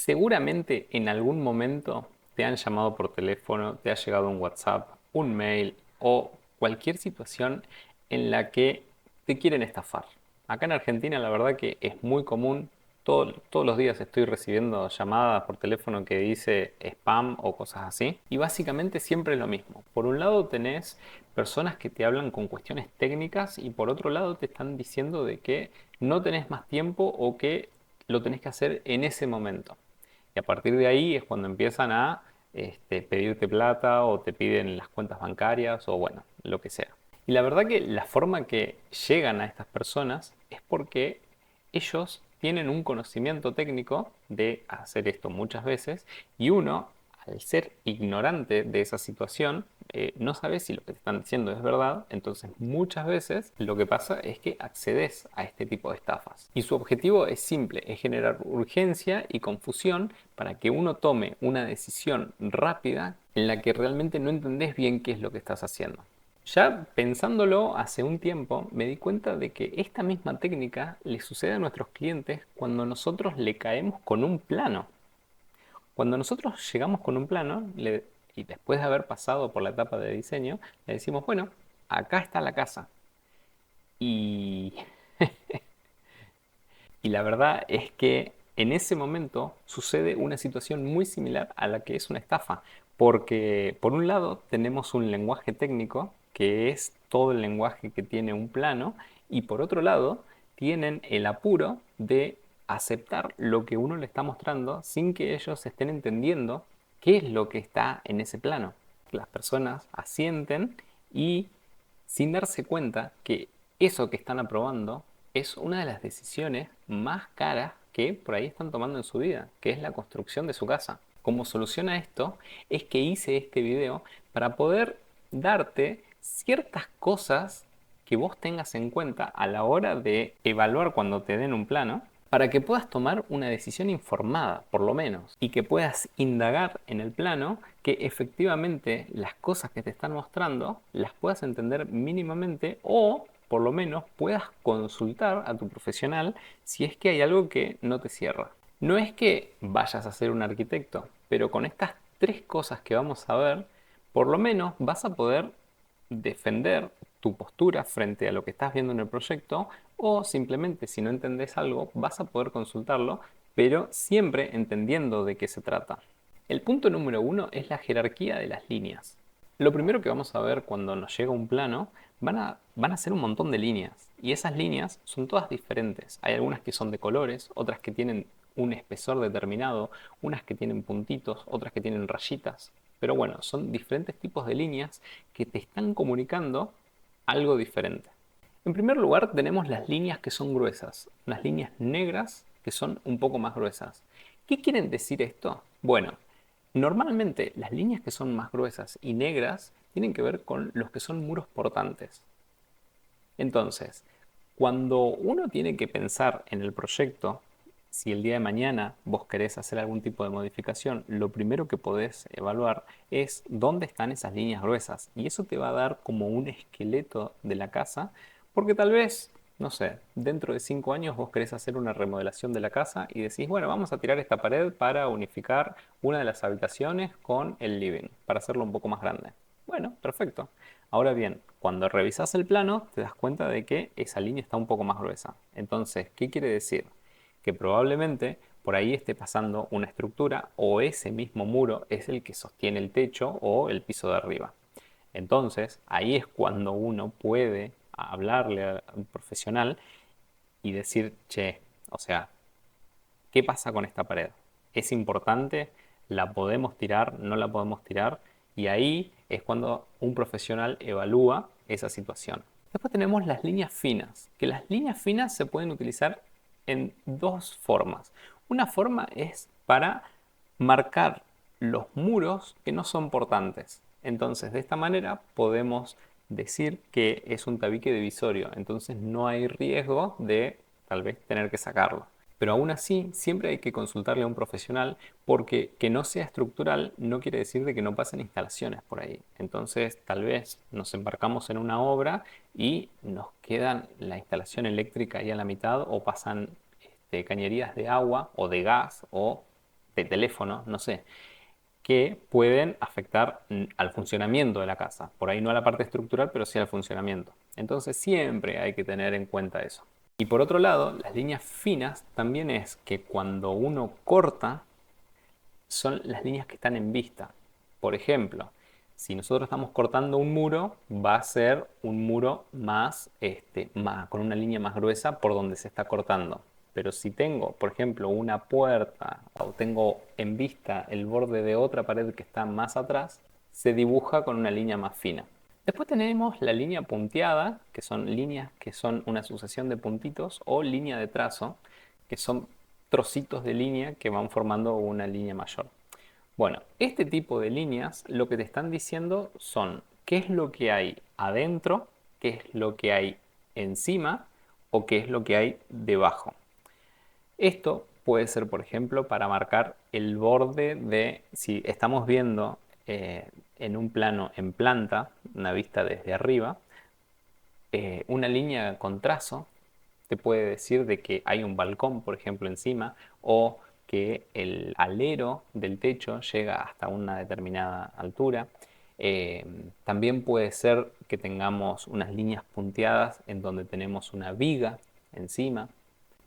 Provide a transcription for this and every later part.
Seguramente en algún momento te han llamado por teléfono, te ha llegado un WhatsApp, un mail o cualquier situación en la que te quieren estafar. Acá en Argentina la verdad que es muy común, todos los días estoy recibiendo llamadas por teléfono que dice spam o cosas así. Y básicamente siempre es lo mismo. Por un lado tenés personas que te hablan con cuestiones técnicas y por otro lado te están diciendo de que no tenés más tiempo o que lo tenés que hacer en ese momento. Y a partir de ahí es cuando empiezan a pedirte plata o te piden las cuentas bancarias o bueno, lo que sea. Y la verdad que la forma que llegan a estas personas es porque ellos tienen un conocimiento técnico de hacer esto muchas veces y uno, al ser ignorante de esa situación, no sabes si lo que te están diciendo es verdad, entonces muchas veces lo que pasa es que accedes a este tipo de estafas. Y su objetivo es simple, es generar urgencia y confusión para que uno tome una decisión rápida en la que realmente no entendés bien qué es lo que estás haciendo. Ya pensándolo hace un tiempo, me di cuenta de que esta misma técnica le sucede a nuestros clientes cuando nosotros le caemos con un plano. Cuando nosotros llegamos con un plano y después de haber pasado por la etapa de diseño, le decimos, bueno, acá está la casa. Y, y la verdad es que en ese momento sucede una situación muy similar a la que es una estafa. Porque por un lado tenemos un lenguaje técnico, que es todo el lenguaje que tiene un plano, y por otro lado tienen el apuro de aceptar lo que uno le está mostrando sin que ellos estén entendiendo qué es lo que está en ese plano. Las personas asienten y sin darse cuenta que eso que están aprobando es una de las decisiones más caras que por ahí están tomando en su vida, que es la construcción de su casa. Como solución a esto es que hice este video para poder darte ciertas cosas que vos tengas en cuenta a la hora de evaluar cuando te den un plano, para que puedas tomar una decisión informada, por lo menos, y que puedas indagar en el plano que efectivamente las cosas que te están mostrando las puedas entender mínimamente o por lo menos puedas consultar a tu profesional si es que hay algo que no te cierra. No es que vayas a ser un arquitecto, pero con estas tres cosas que vamos a ver, por lo menos vas a poder defender tu postura frente a lo que estás viendo en el proyecto o simplemente si no entendés algo vas a poder consultarlo, pero siempre entendiendo de qué se trata. El punto número uno es la jerarquía de las líneas. Lo primero que vamos a ver cuando nos llega un plano van a ser un montón de líneas y esas líneas son todas diferentes. Hay algunas que son de colores, otras que tienen un espesor determinado, unas que tienen puntitos, otras que tienen rayitas. Pero bueno, son diferentes tipos de líneas que te están comunicando algo diferente. En primer lugar tenemos las líneas que son gruesas, unas líneas negras que son un poco más gruesas. ¿Qué quieren decir esto? Bueno, normalmente las líneas que son más gruesas y negras tienen que ver con los que son muros portantes. Entonces, cuando uno tiene que pensar en el proyecto, si el día de mañana vos querés hacer algún tipo de modificación, lo primero que podés evaluar es dónde están esas líneas gruesas. Y eso te va a dar como un esqueleto de la casa, porque tal vez, no sé, dentro de 5 años vos querés hacer una remodelación de la casa y decís, bueno, vamos a tirar esta pared para unificar una de las habitaciones con el living, para hacerlo un poco más grande. Bueno, perfecto. Ahora bien, cuando revisas el plano te das cuenta de que esa línea está un poco más gruesa. Entonces, ¿qué quiere decir? Que probablemente por ahí esté pasando una estructura o ese mismo muro es el que sostiene el techo o el piso de arriba. Entonces, ahí es cuando uno puede hablarle a un profesional y decir, che, o sea, ¿qué pasa con esta pared? ¿Es importante? ¿La podemos tirar? ¿No la podemos tirar? Y ahí es cuando un profesional evalúa esa situación. Después tenemos las líneas finas, que las líneas finas se pueden utilizar en dos formas. Una forma es para marcar los muros que no son portantes. Entonces, de esta manera podemos decir que es un tabique divisorio. Entonces, no hay riesgo de tal vez tener que sacarlo. Pero aún así, siempre hay que consultarle a un profesional porque que no sea estructural no quiere decir de que no pasen instalaciones por ahí. Entonces, tal vez nos embarcamos en una obra y nos quedan la instalación eléctrica ahí a la mitad o pasan cañerías de agua o de gas o de teléfono, no sé, que pueden afectar al funcionamiento de la casa. Por ahí no a la parte estructural, pero sí al funcionamiento. Entonces siempre hay que tener en cuenta eso. Y por otro lado, las líneas finas también es que cuando uno corta, son las líneas que están en vista. Por ejemplo, si nosotros estamos cortando un muro, va a ser un muro con una línea más gruesa por donde se está cortando. Pero si tengo, por ejemplo, una puerta o tengo en vista el borde de otra pared que está más atrás, se dibuja con una línea más fina. Después tenemos la línea punteada, que son líneas que son una sucesión de puntitos, o línea de trazo, que son trocitos de línea que van formando una línea mayor. Bueno, este tipo de líneas lo que te están diciendo son qué es lo que hay adentro, qué es lo que hay encima o qué es lo que hay debajo. Esto puede ser, por ejemplo, para marcar el borde de, si estamos viendo en un plano en planta, una vista desde arriba, una línea con trazo te puede decir de que hay un balcón, por ejemplo, encima, o que el alero del techo llega hasta una determinada altura. También puede ser que tengamos unas líneas punteadas en donde tenemos una viga encima.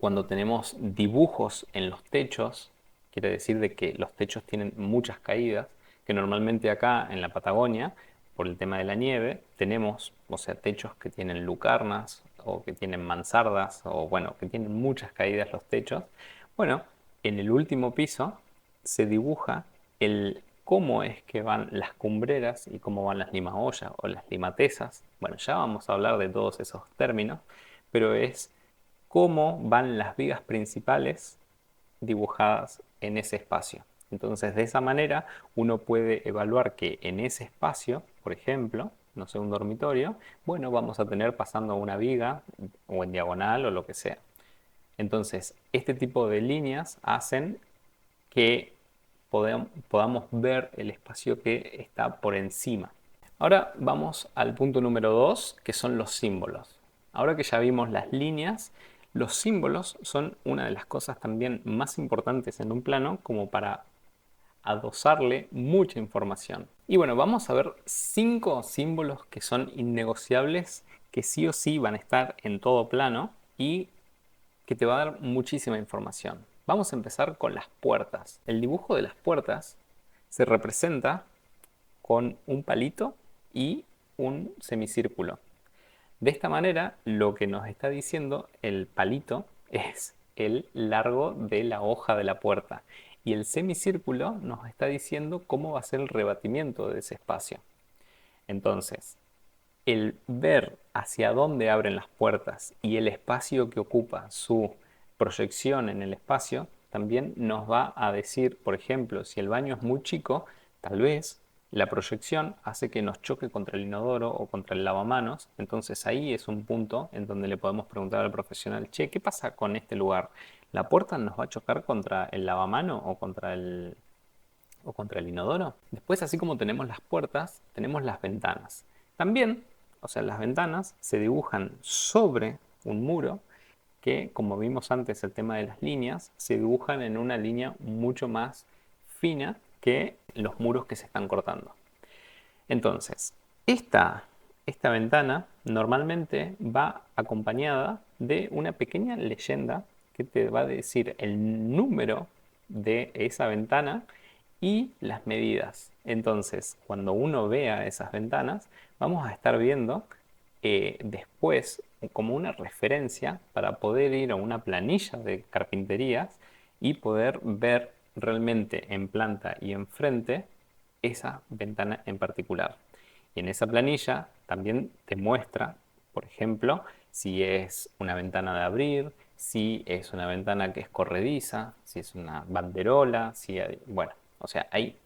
Cuando tenemos dibujos en los techos, quiere decir de que los techos tienen muchas caídas, que normalmente acá en la Patagonia, por el tema de la nieve, tenemos, o sea, techos que tienen lucarnas o que tienen mansardas o bueno, que tienen muchas caídas los techos. Bueno, en el último piso se dibuja el cómo es que van las cumbreras y cómo van las limaollas o las limatesas. Bueno, ya vamos a hablar de todos esos términos, pero es cómo van las vigas principales dibujadas en ese espacio. Entonces, de esa manera, uno puede evaluar que en ese espacio, por ejemplo, no sé, un dormitorio, bueno, vamos a tener pasando una viga o en diagonal o lo que sea. Entonces, este tipo de líneas hacen que podamos ver el espacio que está por encima. Ahora vamos al punto número 2, que son los símbolos. Ahora que ya vimos las líneas, los símbolos son una de las cosas también más importantes en un plano como para adosarle mucha información. Y bueno, vamos a ver 5 símbolos que son innegociables, que sí o sí van a estar en todo plano y que te va a dar muchísima información. Vamos a empezar con las puertas. El dibujo de las puertas se representa con un palito y un semicírculo. De esta manera, lo que nos está diciendo el palito es el largo de la hoja de la puerta y el semicírculo nos está diciendo cómo va a ser el rebatimiento de ese espacio. Entonces, el ver hacia dónde abren las puertas y el espacio que ocupa su proyección en el espacio también nos va a decir, por ejemplo, si el baño es muy chico, tal vez la proyección hace que nos choque contra el inodoro o contra el lavamanos. Entonces ahí es un punto en donde le podemos preguntar al profesional, che, ¿qué pasa con este lugar? ¿La puerta nos va a chocar contra el lavamano o contra el inodoro? Después, así como tenemos las puertas, tenemos las ventanas. También, o sea, las ventanas se dibujan sobre un muro que, como vimos antes el tema de las líneas, se dibujan en una línea mucho más fina que los muros que se están cortando. Entonces, esta ventana normalmente va acompañada de una pequeña leyenda que te va a decir el número de esa ventana y las medidas. Entonces, cuando uno vea esas ventanas, vamos a estar viendo después como una referencia para poder ir a una planilla de carpinterías y poder ver realmente en planta y enfrente esa ventana en particular. Y en esa planilla también te muestra, por ejemplo, si es una ventana de abrir, si es una ventana que es corrediza, si es una banderola, si hay, bueno, o sea, hay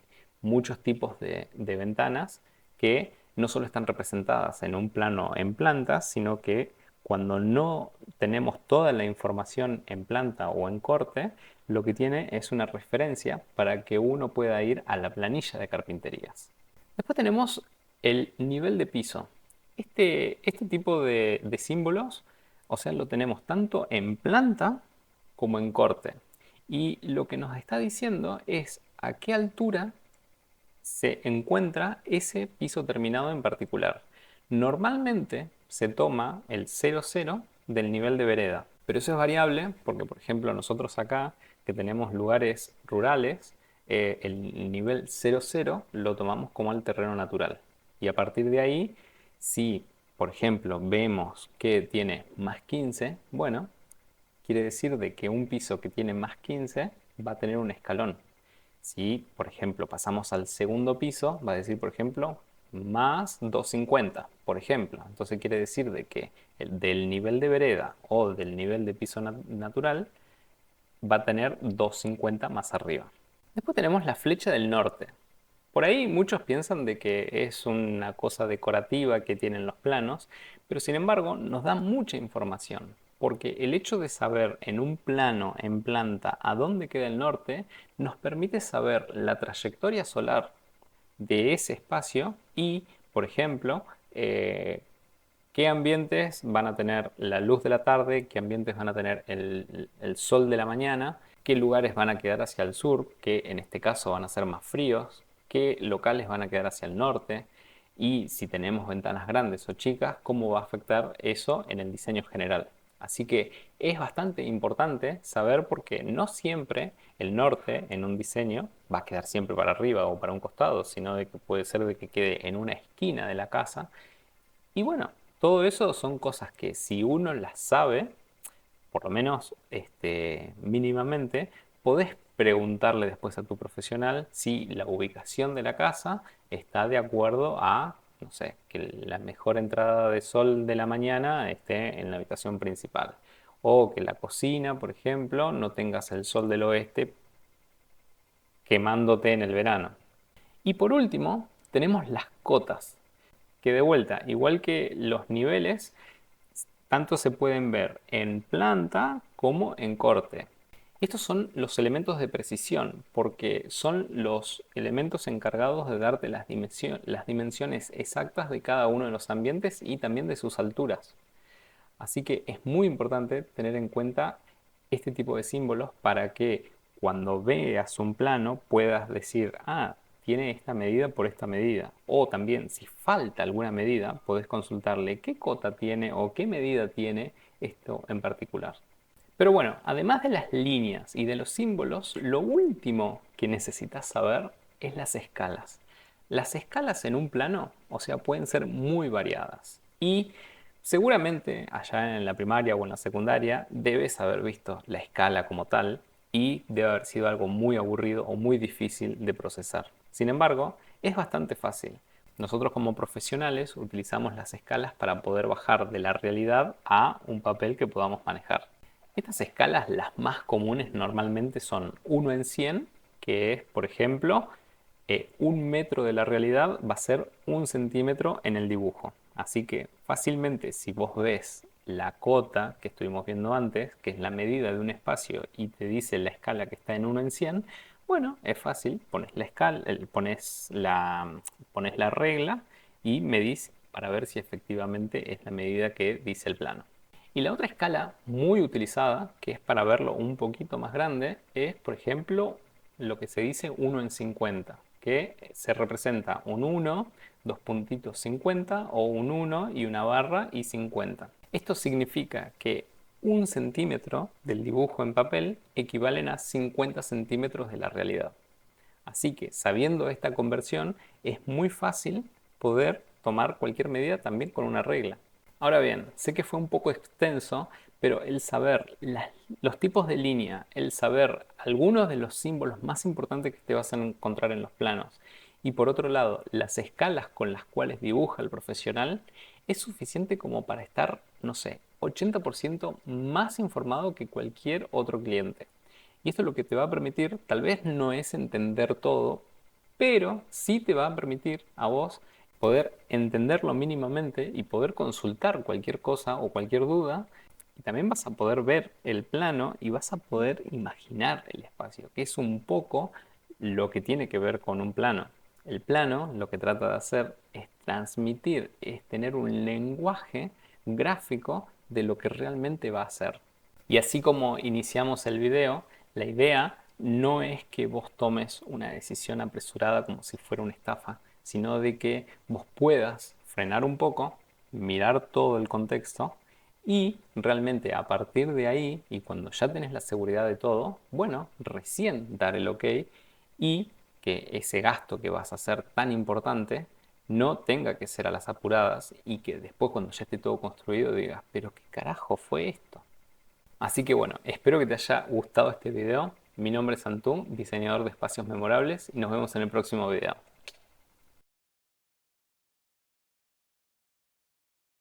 muchos tipos de ventanas que no solo están representadas en un plano en planta, sino que cuando no tenemos toda la información en planta o en corte, lo que tiene es una referencia para que uno pueda ir a la planilla de carpinterías. Después tenemos el nivel de piso. Este tipo de símbolos, o sea, lo tenemos tanto en planta como en corte. Y lo que nos está diciendo es a qué altura se encuentra ese piso terminado en particular. Normalmente se toma el 00 del nivel de vereda, pero eso es variable porque, por ejemplo, nosotros acá que tenemos lugares rurales, el nivel 00 lo tomamos como el terreno natural. Y a partir de ahí, si, por ejemplo, vemos que tiene más 15, bueno, quiere decir de que un piso que tiene más 15 va a tener un escalón. Si, por ejemplo, pasamos al segundo piso, va a decir, por ejemplo, más 250, por ejemplo. Entonces quiere decir de que del nivel de vereda o del nivel de piso natural va a tener 250 más arriba. Después tenemos la flecha del norte. Por ahí muchos piensan de que es una cosa decorativa que tienen los planos, pero sin embargo nos da mucha información, porque el hecho de saber en un plano, en planta, a dónde queda el norte, nos permite saber la trayectoria solar de ese espacio y, por ejemplo, qué ambientes van a tener la luz de la tarde, qué ambientes van a tener el sol de la mañana, qué lugares van a quedar hacia el sur, que en este caso van a ser más fríos, qué locales van a quedar hacia el norte y si tenemos ventanas grandes o chicas, cómo va a afectar eso en el diseño general. Así que es bastante importante saber porque no siempre el norte en un diseño va a quedar siempre para arriba o para un costado, sino de que puede ser de que quede en una esquina de la casa y bueno, todo eso son cosas que si uno las sabe, por lo menos mínimamente, podés preguntarle después a tu profesional si la ubicación de la casa está de acuerdo a, no sé, que la mejor entrada de sol de la mañana esté en la habitación principal. O que la cocina, por ejemplo, no tengas el sol del oeste quemándote en el verano. Y por último, tenemos las cotas, que de vuelta, igual que los niveles, tanto se pueden ver en planta como en corte. Estos son los elementos de precisión, porque son los elementos encargados de darte las dimensiones exactas de cada uno de los ambientes y también de sus alturas. Así que es muy importante tener en cuenta este tipo de símbolos para que cuando veas un plano puedas decir, ah, tiene esta medida por esta medida. O también, si falta alguna medida, podés consultarle qué cota tiene o qué medida tiene esto en particular. Pero bueno, además de las líneas y de los símbolos, lo último que necesitas saber es las escalas. Las escalas en un plano, o sea, pueden ser muy variadas. Y seguramente allá en la primaria o en la secundaria debes haber visto la escala como tal y debe haber sido algo muy aburrido o muy difícil de procesar. Sin embargo, es bastante fácil. Nosotros como profesionales utilizamos las escalas para poder bajar de la realidad a un papel que podamos manejar. Estas escalas, las más comunes normalmente son 1 en 100, que es, por ejemplo, 1 metro de la realidad va a ser 1 centímetro en el dibujo. Así que fácilmente si vos ves la cota que estuvimos viendo antes, que es la medida de un espacio y te dice la escala que está en 1 en 100, bueno, es fácil, pones la escala, pones la regla y medís para ver si efectivamente es la medida que dice el plano. Y la otra escala muy utilizada, que es para verlo un poquito más grande, es, por ejemplo, lo que se dice 1 en 50, que se representa un 1, dos puntitos 50 o un 1 y una barra y 50. Esto significa que 1 centímetro del dibujo en papel equivalen a 50 centímetros de la realidad. Así que sabiendo esta conversión es muy fácil poder tomar cualquier medida también con una regla. Ahora bien, sé que fue un poco extenso, pero el saber los tipos de línea, el saber algunos de los símbolos más importantes que te vas a encontrar en los planos y por otro lado las escalas con las cuales dibuja el profesional, es suficiente como para estar, no sé, 80% más informado que cualquier otro cliente. Y esto lo que te va a permitir, tal vez no es entender todo, pero sí te va a permitir a vos poder entenderlo mínimamente y poder consultar cualquier cosa o cualquier duda. Y también vas a poder ver el plano y vas a poder imaginar el espacio, que es un poco lo que tiene que ver con un plano. El plano lo que trata de hacer es transmitir, es tener un lenguaje gráfico de lo que realmente va a ser. Y así como iniciamos el video, La idea no es que vos tomes una decisión apresurada como si fuera una estafa, sino de que vos puedas frenar un poco, mirar todo el contexto y realmente a partir de ahí, y cuando ya tenés la seguridad de todo, bueno, recién dar el ok y que ese gasto que vas a hacer tan importante no tenga que ser a las apuradas y que después cuando ya esté todo construido digas, pero ¿qué carajo fue esto? Así que bueno, espero que te haya gustado este video. Mi nombre es Antum, diseñador de espacios memorables, y nos vemos en el próximo video.